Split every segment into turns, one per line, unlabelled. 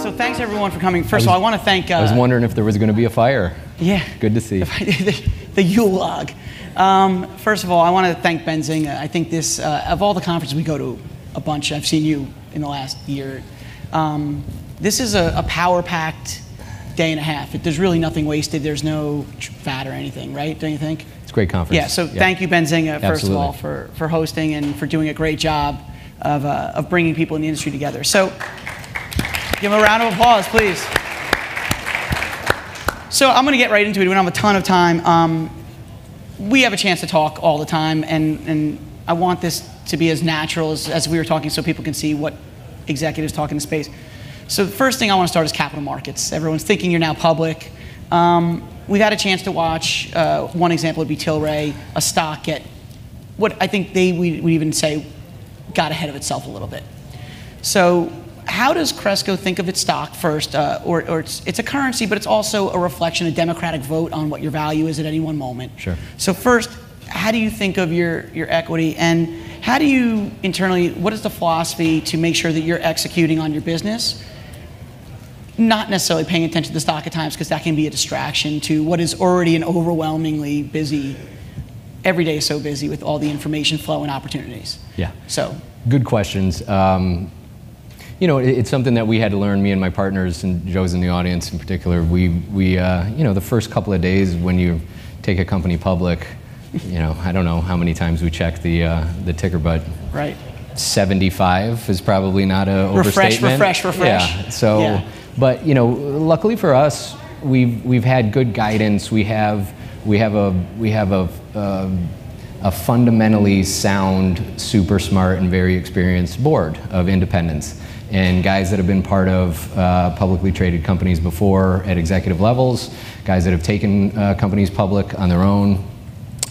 So thanks everyone for coming. First of all, I want to thank...
I was wondering if there was going to be a fire.
Yeah.
Good to see.
The Yule log. First of all, I want to thank Benzinga. I think this, of all the conferences we go to a bunch, I've seen you in the last year. This is a power-packed day and a half. There's really nothing wasted. There's no fat or anything, right? Don't you think?
It's a great conference.
Yeah, so thank you, Benzinga, first of all, for hosting and for doing a great job of bringing people in the industry together. So give them a round of applause, please. So I'm going to get right into it. We don't have a ton of time. We have a chance to talk all the time, and I want this to be as natural as we were talking so people can see what executives talk in the space. So the first thing I want to start is capital markets. Everyone's thinking you're now public. We've had a chance to watch, one example would be Tilray, a stock get, what I think they would even say got ahead of itself a little bit. So how does Cresco think of its stock first, or it's a currency, but it's also a reflection, a democratic vote on what your value is at any one moment.
Sure.
So first, how do you think of your equity, and how do you internally, what is the philosophy to make sure that you're executing on your business, not necessarily paying attention to the stock at times, because that can be a distraction to what is already an overwhelmingly busy, every day is so busy with all the information flow and opportunities.
Yeah.
So.
Good questions. You know, it's something that we had to learn, me and my partners, and Joe's in the audience in particular. We you know, the first couple of days when you take a company public, you know, I don't know how many times we check the ticker, but
right.
75 is probably not an overstatement.
Refresh.
Yeah. So, yeah. But you know, luckily for us, we've had good guidance. We have a fundamentally sound, super smart, and very experienced board of independents, and guys that have been part of publicly traded companies before at executive levels, guys that have taken companies public on their own,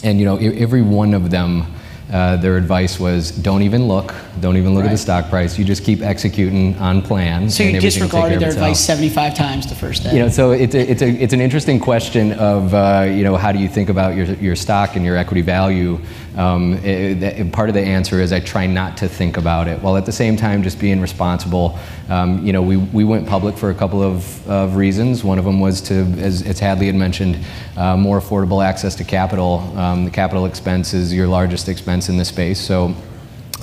and you know, every one of them, their advice was don't even look right. At the stock price. You just keep executing on plan.
So you disregarded their advice 75 times the first day.
You know, so it's an interesting question of you know, how do you think about your stock and your equity value? Part of the answer is I try not to think about it, while at the same time just being responsible. You know, we went public for a couple of reasons. One of them was to, as Hadley had mentioned, more affordable access to capital. The capital expense is your largest expense in the space. So,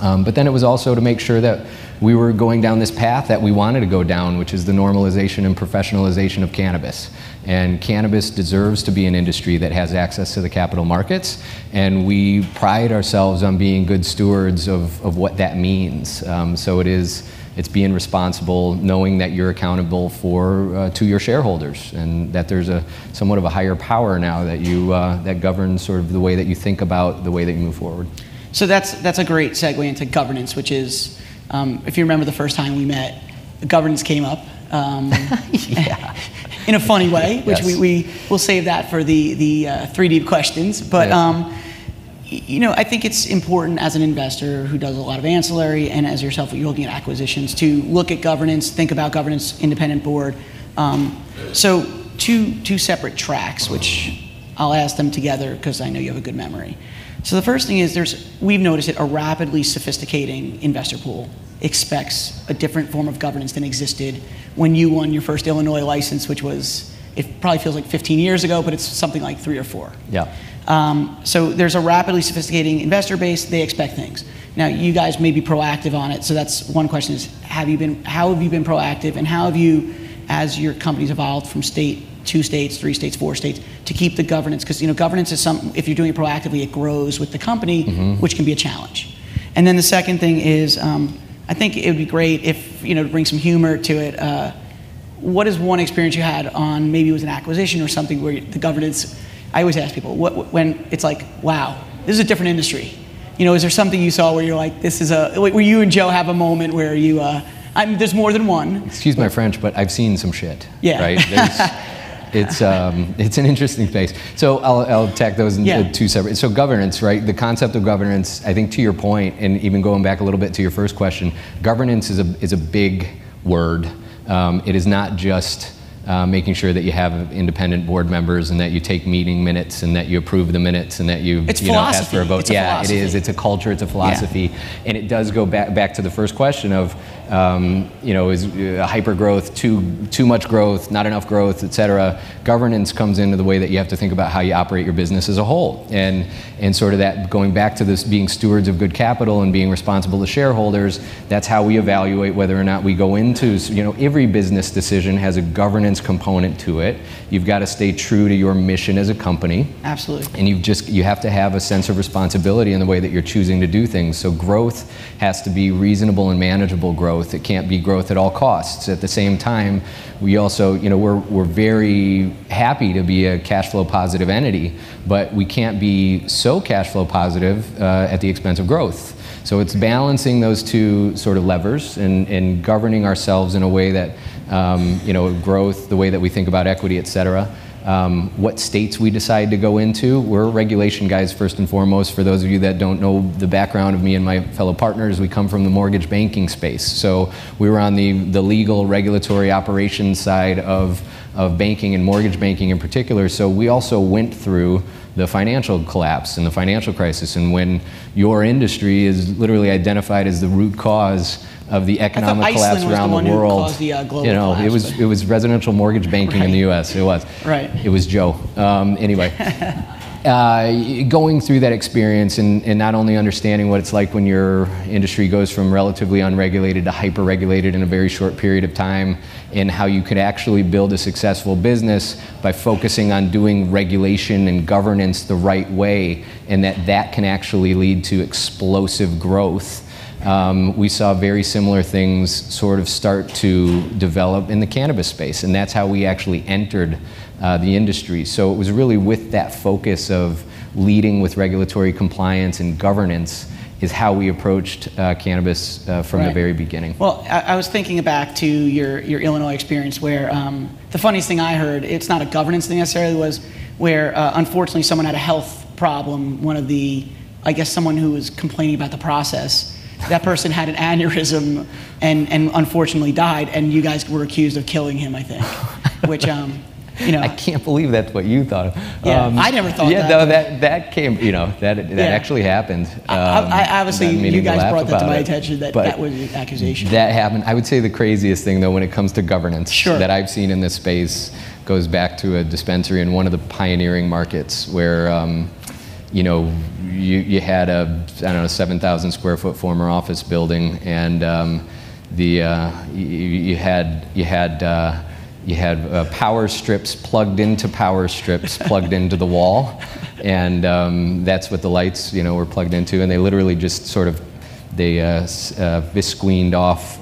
but then it was also to make sure that we were going down this path that we wanted to go down, which is the normalization and professionalization of cannabis. And cannabis deserves to be an industry that has access to the capital markets, and we pride ourselves on being good stewards of what that means. So it's being responsible, knowing that you're accountable to your shareholders, and that there's somewhat of a higher power now that that governs sort of the way that you think about the way that you move forward.
So that's a great segue into governance, which is, if you remember the first time we met, governance came up.
Yeah.
In a funny way, which
yes.
we will save that for the 3 deep questions. But
yes.
You know, I think it's important as an investor who does a lot of ancillary, and as yourself, you're looking at acquisitions, to look at governance, think about governance, independent board. So two separate tracks, which I'll ask them together because I know you have a good memory. So the first thing is we've noticed a rapidly sophisticating investor pool expects a different form of governance than existed when you won your first Illinois license, which was, it probably feels like 15 years ago, but it's something like 3 or 4.
Yeah.
So there's a rapidly sophisticating investor base. They expect things. Now, you guys may be proactive on it. So that's one question is, how have you been proactive, and how have you, as your company's evolved from state, 2 states, 3 states, 4 states, to keep the governance? Because, you know, governance is something, if you're doing it proactively, it grows with the company, which can be a challenge. And then the second thing is, I think it would be great if, you know, to bring some humor to it, what is one experience you had on, maybe it was an acquisition or something where the governance, I always ask people, when it's like, wow, this is a different industry. You know, is there something you saw where you're like, where you and Joe have a moment where you, there's more than one.
Excuse my French, but I've seen some shit.
Yeah.
Right? It's an interesting space. So I'll attack those in 2 separate. So governance, right? The concept of governance, I think to your point, and even going back a little bit to your first question, governance is a big word. It is not just making sure that you have independent board members and that you take meeting minutes and that you approve the minutes and that you ask for a vote. Yeah, it is. It's a culture. It's a philosophy, and it does go back to the first question of is hyper growth, too much growth, not enough growth, et cetera. Governance comes into the way that you have to think about how you operate your business as a whole, and sort of that going back to this being stewards of good capital and being responsible to shareholders. That's how we evaluate whether or not we go into. Every business decision has a governance component to it. You've got to stay true to your mission as a company.
Absolutely.
And you have to have a sense of responsibility in the way that you're choosing to do things. So growth has to be reasonable and manageable growth. It can't be growth at all costs. At the same time, we also, we're very happy to be a cash flow positive entity, but we can't be so cash flow positive at the expense of growth. So it's balancing those two sort of levers and governing ourselves in a way that, growth, the way that we think about equity, et cetera. What states we decide to go into. We're regulation guys first and foremost. For those of you that don't know the background of me and my fellow partners, we come from the mortgage banking space. So we were on the legal regulatory operations side of banking and mortgage banking in particular. So we also went through the financial collapse and the financial crisis, and when your industry is literally identified as the root cause of the economic collapse around the world. It was residential mortgage banking in the U.S. It was.
Right.
It was Joe. Anyway, going through that experience and not only understanding what it's like when your industry goes from relatively unregulated to hyper-regulated in a very short period of time, and how you could actually build a successful business by focusing on doing regulation and governance the right way, and that can actually lead to explosive growth. We saw very similar things sort of start to develop in the cannabis space, and that's how we actually entered the industry. So it was really with that focus of leading with regulatory compliance and governance is how we approached cannabis from the very beginning.
Well, I was thinking back to your Illinois experience where the funniest thing I heard, it's not a governance thing necessarily, was where unfortunately someone had a health problem. Someone who was complaining about the process, that person had an aneurysm and unfortunately died, and you guys were accused of killing him, I think, which
I can't believe that's what you thought.
Yeah, I never thought that.
Yeah, no, that came, that actually happened.
I obviously, you guys brought that to my attention, that was an accusation.
That happened. I would say the craziest thing, though, when it comes to governance that I've seen in this space goes back to a dispensary in one of the pioneering markets where, you had a 7,000 square foot former office building, and you had power strips plugged into power strips plugged into the wall, and that's what the lights were plugged into, and they literally just sort of visqueened off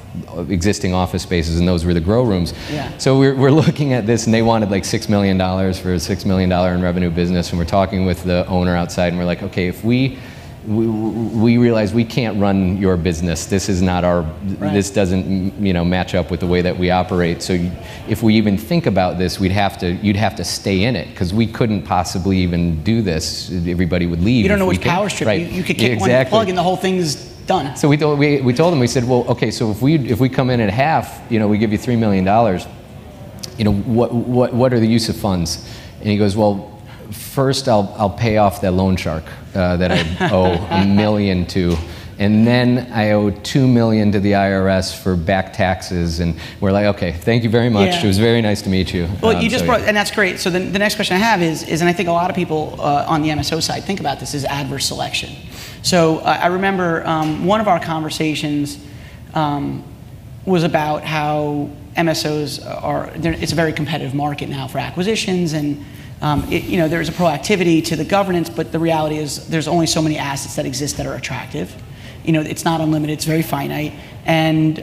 existing office spaces, and those were the grow rooms.
Yeah.
So we're looking at this, and they wanted like $6 million for a $6 million in revenue business, and we're talking with the owner outside, and we're like, okay, if we realize we can't run your business. This is not our.
Right.
This doesn't match up with the way that we operate. So if we even think about this, you'd have to stay in it, because we couldn't possibly even do this. Everybody would leave.
You don't know which power strip. Right. You could kick one plug and the whole thing's done.
So we told them, we said, well, okay, so if we come in at half, we give you $3 million. What are the use of funds? And he goes, well, first I'll pay off that loan shark that I owe $1 million to, and then I owe $2 million to the IRS for back taxes. And we're like, okay, thank you very much. Yeah. It was very nice to meet you.
Well, you just brought, and that's great. So the next question I have is, and I think a lot of people on the MSO side think about this, is adverse selection. So I remember one of our conversations was about how MSOs it's a very competitive market now for acquisitions, and there's a proactivity to the governance, but the reality is there's only so many assets that exist that are attractive. It's not unlimited, it's very finite, and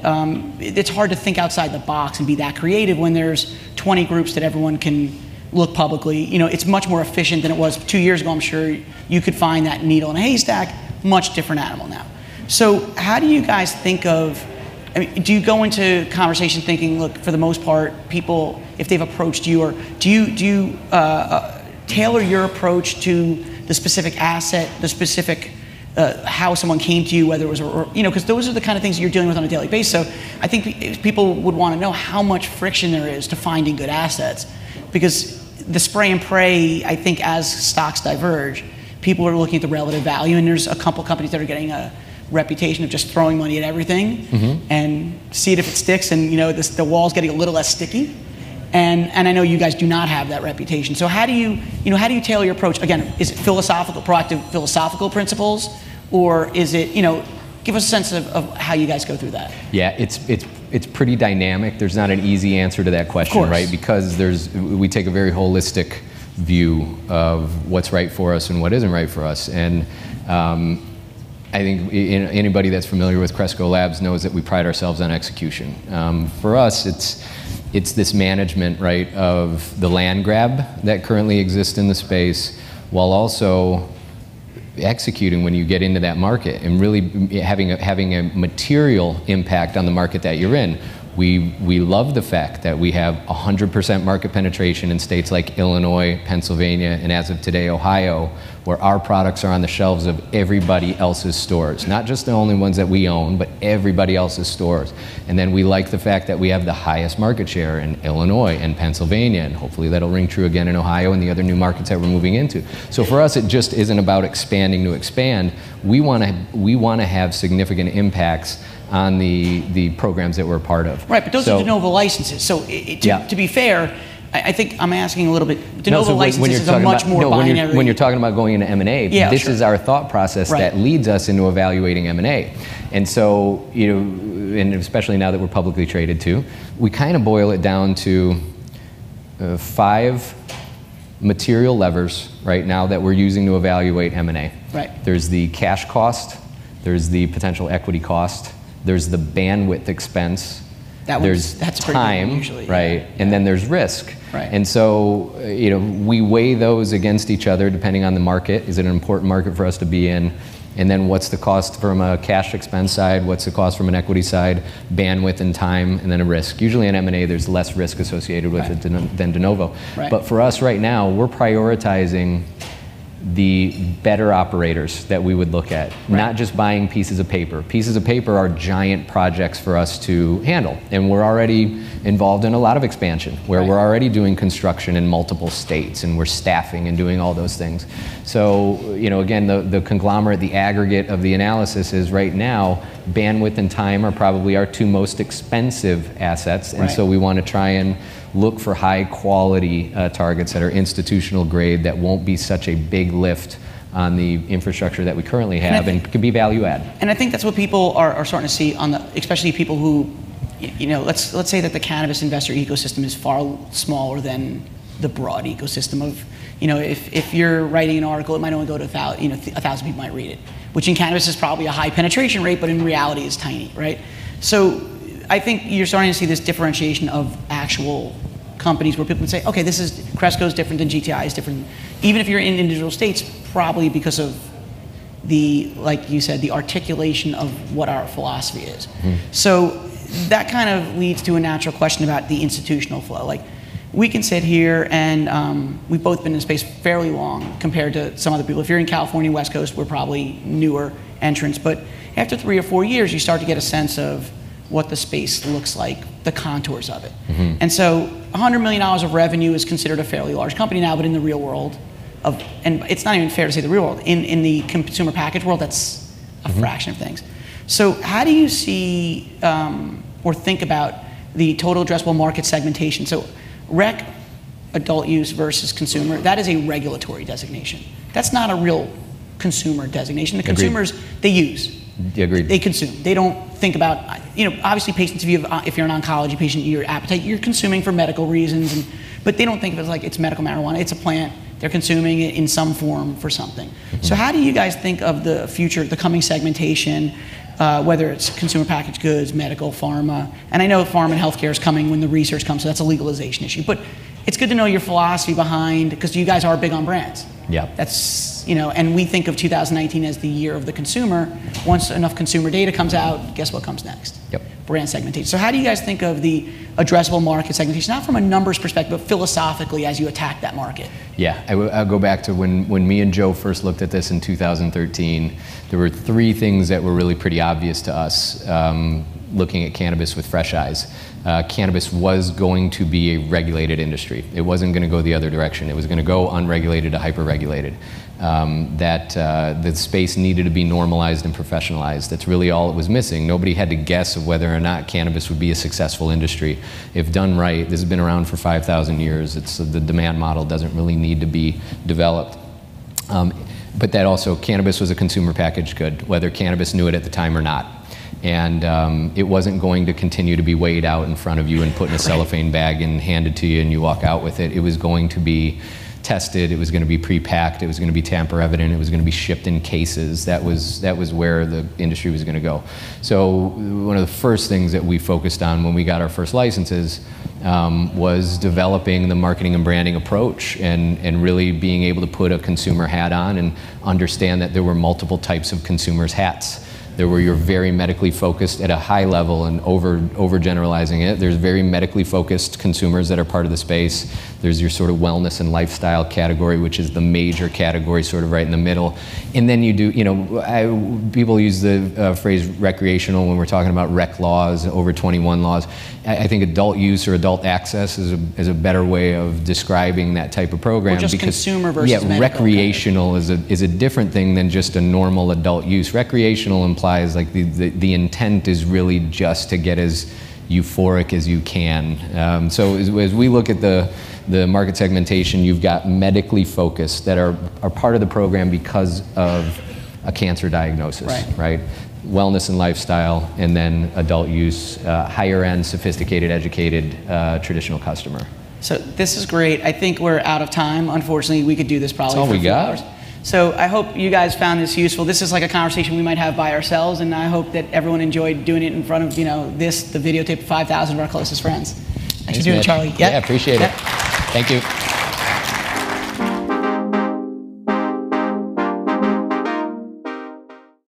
it's hard to think outside the box and be that creative when there's 20 groups that everyone can look publicly. It's much more efficient than it was 2 years ago. I'm sure you could find that needle in a haystack. Much different animal now. So how do you guys think of, do you go into conversation thinking, look, for the most part, people, if they've approached you, or do you tailor your approach to the specific asset, the specific how someone came to you, whether it was, because those are the kind of things you're dealing with on a daily basis. So I think people would want to know how much friction there is to finding good assets, because the spray and pray, I think as stocks diverge, people are looking at the relative value, and there's a couple companies that are getting a reputation of just throwing money at everything and see it if it sticks, and the wall's getting a little less sticky. And I know you guys do not have that reputation. So how do you tailor your approach? Again, is it proactive philosophical principles, or is it, give us a sense of how you guys go through that?
Yeah, it's pretty dynamic. There's not an easy answer to that question, right? Because we take a very holistic view of what's right for us and what isn't right for us. And I think anybody that's familiar with Cresco Labs knows that we pride ourselves on execution. For us, it's this management, right, of the land grab that currently exists in the space, while also executing when you get into that market and really having a material impact on the market that you're in. We love the fact that we have 100% market penetration in states like Illinois, Pennsylvania, and as of today, Ohio, where our products are on the shelves of everybody else's stores. Not just the only ones that we own, but everybody else's stores. And then we like the fact that we have the highest market share in Illinois and Pennsylvania, and hopefully that'll ring true again in Ohio and the other new markets that we're moving into. So for us, it just isn't about expanding to expand. We want to have significant impacts on the programs that we're a part of.
Right, but those are de novo licenses. So to be fair, I think I'm asking a little bit. De novo licenses is a much more binary.
When you're talking about going into M&A, this is our thought process that leads us into evaluating M&A. And so, and especially now that we're publicly traded too, we kind of boil it down to 5 material levers right now that we're using to evaluate M&A.
Right.
There's the cash cost, there's the potential equity cost, there's the bandwidth expense, there's time, usually, right? And then there's risk.
Right.
And so, we weigh those against each other depending on the market. Is it an important market for us to be in? And then what's the cost from a cash expense side? What's the cost from an equity side? Bandwidth and time, and then a risk. Usually in M&A, there's less risk associated with it than de novo.
Right.
But for us right now, we're prioritizing the better operators that we would look at, not just buying pieces of paper. Pieces of paper are giant projects for us to handle, and we're already involved in a lot of expansion, where we're already doing construction in multiple states, and we're staffing and doing all those things. So, again, the conglomerate, the aggregate of the analysis is right now, bandwidth and time are probably our 2 most expensive assets, and so we want to try and look for high quality targets that are institutional grade, that won't be such a big lift on the infrastructure that we currently have, and can be value add.
And I think that's what people are starting to see, especially people who, let's say that the cannabis investor ecosystem is far smaller than the broad ecosystem of, if you're writing an article, it might only go to 1,000 people might read it, which in cannabis is probably a high penetration rate, but in reality is tiny, right? So I think you're starting to see this differentiation of actual companies where people can say, okay, Cresco is different than GTI is different. Even if you're in individual states, probably because of like you said, the articulation of what our philosophy is. So that kind of leads to a natural question about the institutional flow. Like, we can sit here and we've both been in the space fairly long compared to some other people. If you're in California, West Coast, we're probably newer entrants. But after 3 or 4 years, you start to get a sense of what the space looks like, the contours of it. And so $100 million of revenue is considered a fairly large company now, but in the real world and it's not even fair to say the real world, in the consumer package world, that's a fraction of things. So how do you see or think about the total addressable market segmentation? So rec, adult use versus consumer, that is a regulatory designation. That's not a real consumer designation. The consumers, they use.
Agreed.
They consume. They don't think about, obviously patients, if you're an oncology patient, your appetite, you're consuming for medical reasons, but they don't think of it as like it's medical marijuana. It's a plant. They're consuming it in some form for something. So how do you guys think of the future, the coming segmentation, whether it's consumer packaged goods, medical, pharma? And I know pharma and healthcare is coming when the research comes, so that's a legalization issue. But it's good to know your philosophy behind, because you guys are big on brands.
Yeah.
That's, and we think of 2019 as the year of the consumer. Once enough consumer data comes out, guess what comes next?
Yep.
brand segmentation. So how do you guys think of the addressable market segmentation, not from a numbers perspective, but philosophically as you attack that market?
Yeah, I'll go back to when me and Joe first looked at this in 2013. There were three things that were really pretty obvious to us looking at cannabis with fresh eyes. Cannabis was going to be a regulated industry. It wasn't going to go the other direction. It was going to go unregulated to hyper-regulated. The space needed to be normalized and professionalized. That's really all it was missing. Nobody had to guess of whether or not cannabis would be a successful industry. If done right, this has been around for 5,000 years. The demand model doesn't really need to be developed. But that also, cannabis was a consumer packaged good, whether cannabis knew it at the time or not. And it wasn't going to continue to be weighed out in front of you and put in a cellophane bag and handed to you and you walk out with it. It was going to be tested, it was going to be pre-packed, it was going to be tamper evident, it was going to be shipped in cases. That was where the industry was going to go. So one of the first things that we focused on when we got our first licenses was developing the marketing and branding approach and really being able to put a consumer hat on and understand that there were multiple types of consumers' hats. There were your very medically focused at a high level and overgeneralizing it. There's very medically focused consumers that are part of the space. There's your sort of wellness and lifestyle category, which is the major category sort of right in the middle. And then you do, people use the phrase recreational when we're talking about rec laws, over 21 laws. I think adult use or adult access is a better way of describing that type of program.
Or just because, consumer versus medical.
Recreational is a different thing than just a normal adult use. Recreational implies like the intent is really just to get as euphoric as you can. So as we look at the market segmentation, you've got medically focused that are part of the program because of a cancer diagnosis, right? Wellness and lifestyle, and then adult use, higher end, sophisticated, educated, traditional customer.
So this is great. I think we're out of time. Unfortunately, we could do this probably
for
a few hours. So I hope you guys found this useful. This is like a conversation we might have by ourselves, and I hope that everyone enjoyed doing it in front of, the videotape of 5,000 of our closest friends. Thanks for doing it, Charlie.
Yeah, appreciate it. Thank you.